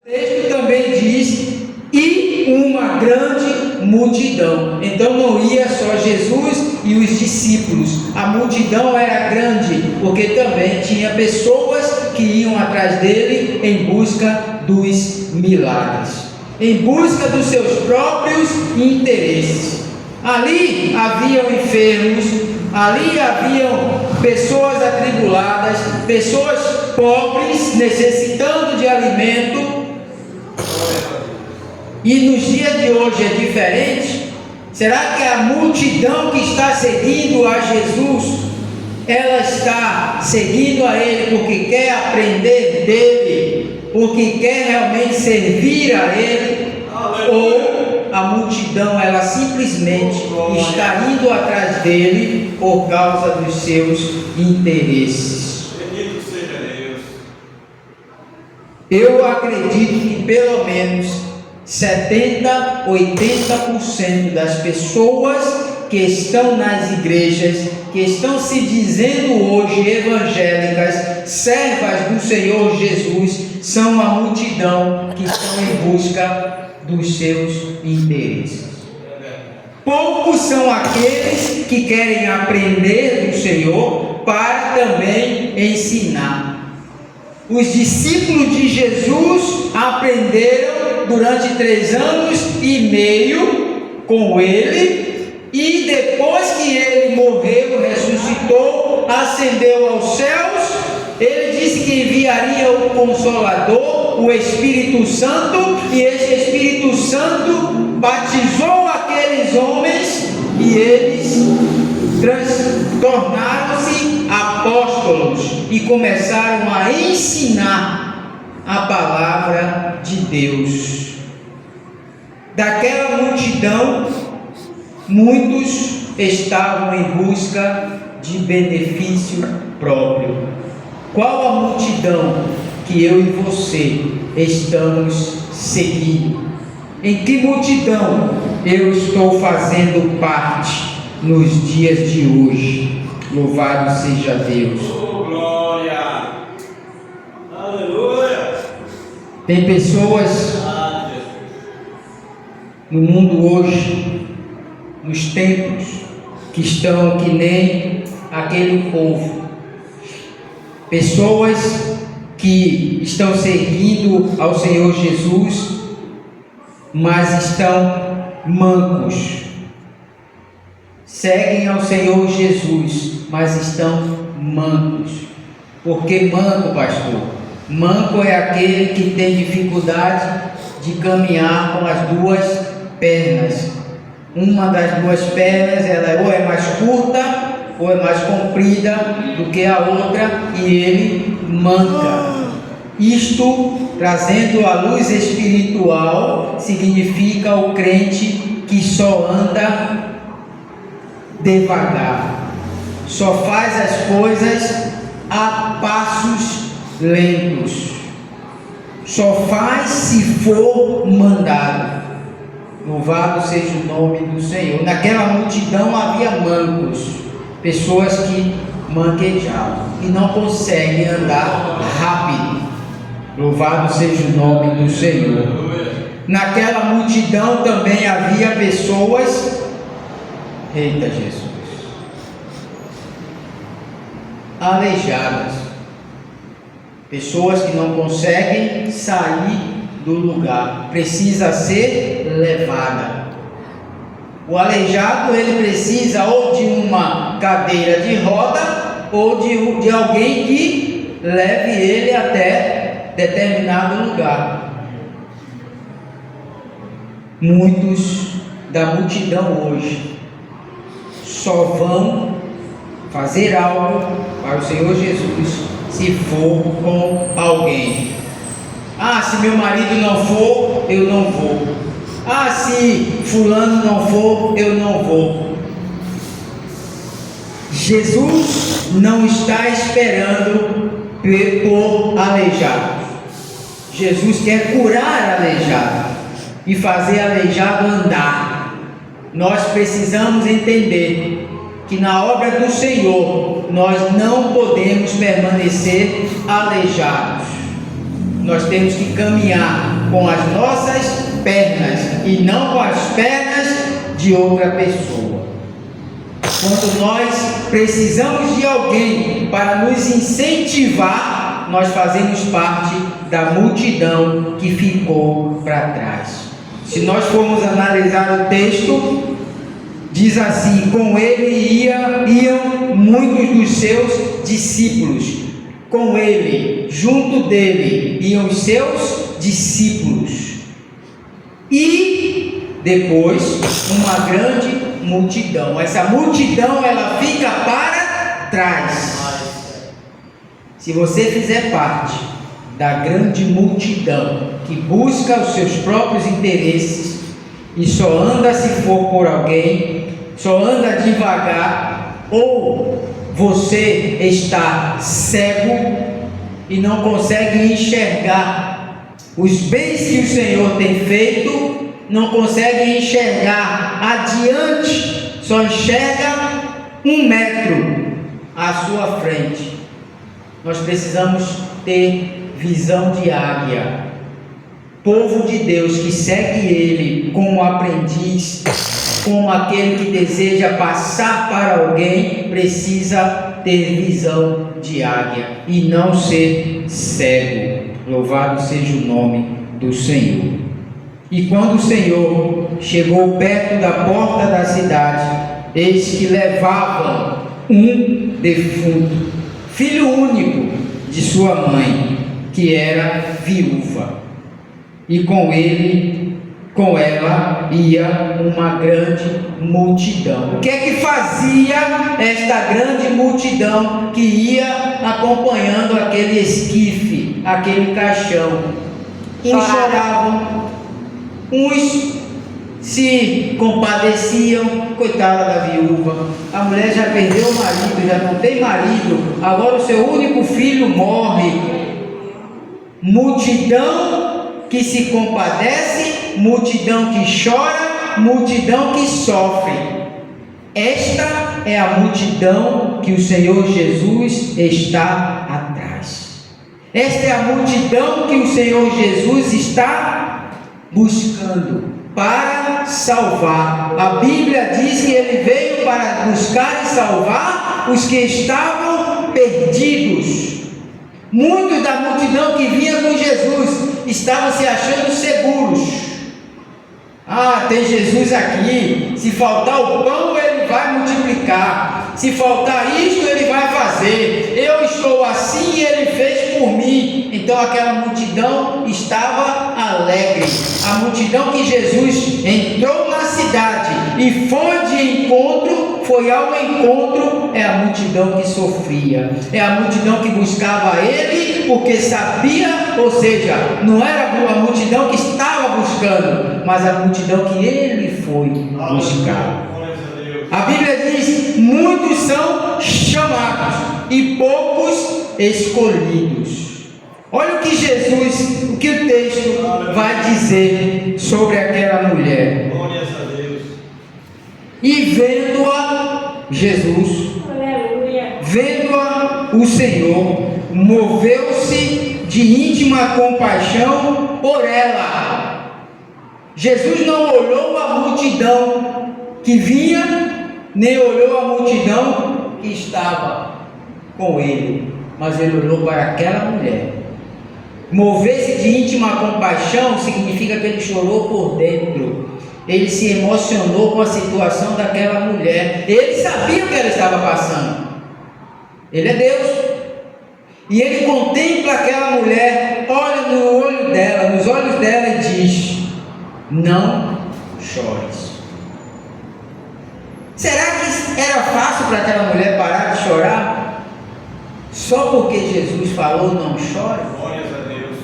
O texto também diz: e uma grande multidão. Então não ia só Jesus e os discípulos, a multidão era grande, porque também tinha pessoas que iam atrás dele em busca dos milagres, em busca dos seus próprios interesses. Ali haviam enfermos, ali haviam pessoas atribuladas, pessoas pobres necessitando de alimento. E nos dias de hoje é diferente? Será que a multidão que está seguindo a Jesus, ela está seguindo a Ele porque quer aprender dele, porque quer realmente servir a Ele? Ou a multidão, ela simplesmente está indo atrás dele por causa dos seus interesses? Bendito seja Deus. Eu acredito que pelo menos 70, 80% das pessoas que estão nas igrejas, que estão se dizendo hoje evangélicas, servas do Senhor Jesus, são a multidão que estão em busca dos seus interesses. Poucos são aqueles que querem aprender do Senhor para também ensinar. Os discípulos de Jesus aprenderam durante 3 anos e meio com ele, e depois que ele morreu, ressuscitou, ascendeu aos céus, ele disse que enviaria o Consolador, o Espírito Santo, e esse Espírito Santo batizou aqueles homens e eles tornaram-se apóstolos e começaram a ensinar a palavra de Deus. Daquela multidão, muitos estavam em busca de benefício próprio. Qual a multidão que eu e você estamos seguindo? Em que multidão eu estou fazendo parte nos dias de hoje? Louvado seja Deus. Oh, glória! Aleluia! Tem pessoas no mundo hoje, nos tempos, que estão que nem aquele povo. Pessoas que estão seguindo ao Senhor Jesus, mas estão mancos. Seguem ao Senhor Jesus, mas estão mancos. Por que manco, pastor? Manco é aquele que tem dificuldade de caminhar com as 2 pernas. Uma das 2 pernas, ela ou é mais curta ou é mais comprida do que a outra, e ele manca. Isto, trazendo a luz espiritual, significa o crente que só anda devagar, só faz as coisas a passos lentos, só faz se for mandado. Louvado seja o nome do Senhor. Naquela multidão havia mancos, pessoas que manquejavam e não conseguem andar rápido. Louvado seja o nome do Senhor. Naquela multidão também havia pessoas, eita Jesus, aleijadas, pessoas que não conseguem sair do lugar, precisa ser levada. O aleijado, ele precisa ou de uma cadeira de roda ou de alguém que leve ele até determinado lugar. Muitos da multidão hoje só vão fazer algo para o Senhor Jesus se for com alguém. Ah, se meu marido não for, eu não vou. Ah, se fulano não for, eu não vou. Jesus não está esperando por aleijado. Jesus quer curar aleijado e fazer aleijado andar. Nós precisamos entender que na obra do Senhor nós não podemos permanecer aleijados. Nós temos que caminhar com as nossas pernas e não com as pernas de outra pessoa. Quando nós precisamos de alguém para nos incentivar, nós fazemos parte da multidão que ficou para trás. Se nós formos analisar o texto, diz assim: com ele iam muitos dos seus discípulos. Com ele, junto dele, iam os seus discípulos. E depois, uma grande multidão. Essa multidão, ela fica para trás. Se você fizer parte da grande multidão que busca os seus próprios interesses e só anda se for por alguém, só anda devagar, ou você está cego e não consegue enxergar os bens que o Senhor tem feito, não consegue enxergar adiante, só enxerga 1 metro à sua frente. Nós precisamos ter visão de águia. Povo de Deus que segue Ele como aprendiz, como aquele que deseja passar para alguém, precisa ter visão de águia e não ser cego. Louvado seja o nome do Senhor. E quando o Senhor chegou perto da porta da cidade, eis que levavam um defunto, filho único de sua mãe, que era viúva, e com ela ia uma grande multidão. O que é que fazia esta grande multidão que ia acompanhando aquele esquife, aquele caixão? Uns choravam, uns se compadeciam, coitada da viúva, a mulher já perdeu o marido, já não tem marido, agora o seu único filho morre. Multidão que se compadece, multidão que chora, multidão que sofre. Esta é a multidão que o Senhor Jesus está atrás. Esta é a multidão que o Senhor Jesus está buscando para salvar. A Bíblia diz que Ele veio para buscar e salvar os que estavam perdidos. Muitos da multidão que vinha com Jesus estavam se achando seguros. Tem Jesus aqui, se faltar o pão Ele vai multiplicar, se faltar isto Ele vai fazer, eu estou assim e Ele fez por mim. Então aquela multidão estava alegre, a multidão que Jesus entrou na cidade e foi de encontro, foi ao encontro, é a multidão que sofria, é a multidão que buscava Ele porque sabia, ou seja, não era a multidão que estava buscando, mas a multidão que Ele foi buscar. A Bíblia diz: muitos são chamados e poucos escolhidos. Olha o que o texto vai dizer sobre aquela mulher. Glórias a Deus. E vendo-a, Jesus, vendo-a, o Senhor moveu-se de íntima compaixão por ela. Jesus não olhou a multidão que vinha, nem olhou a multidão que estava com ele, mas ele olhou para aquela mulher. Mover-se de íntima compaixão significa que ele chorou por dentro, ele se emocionou com a situação daquela mulher, ele sabia o que ela estava passando, ele é Deus, e ele contempla aquela mulher, olha no olho dela, nos olhos dela e diz: não chores. Será que era fácil para aquela mulher parar de chorar? Só porque Jesus falou não chore? Glórias a Deus.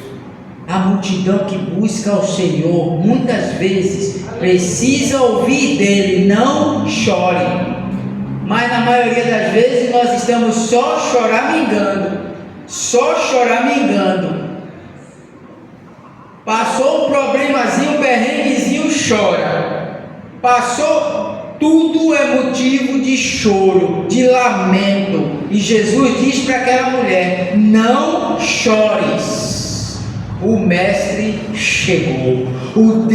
A multidão que busca o Senhor, muitas vezes, precisa ouvir dele, não chore. Mas na maioria das vezes nós estamos só choramingando. Passou um problemazinho, um perrenguezinho, chora. Passou, tudo é motivo de choro, de lamento. E Jesus diz para aquela mulher: não chores, o Mestre chegou. O Deus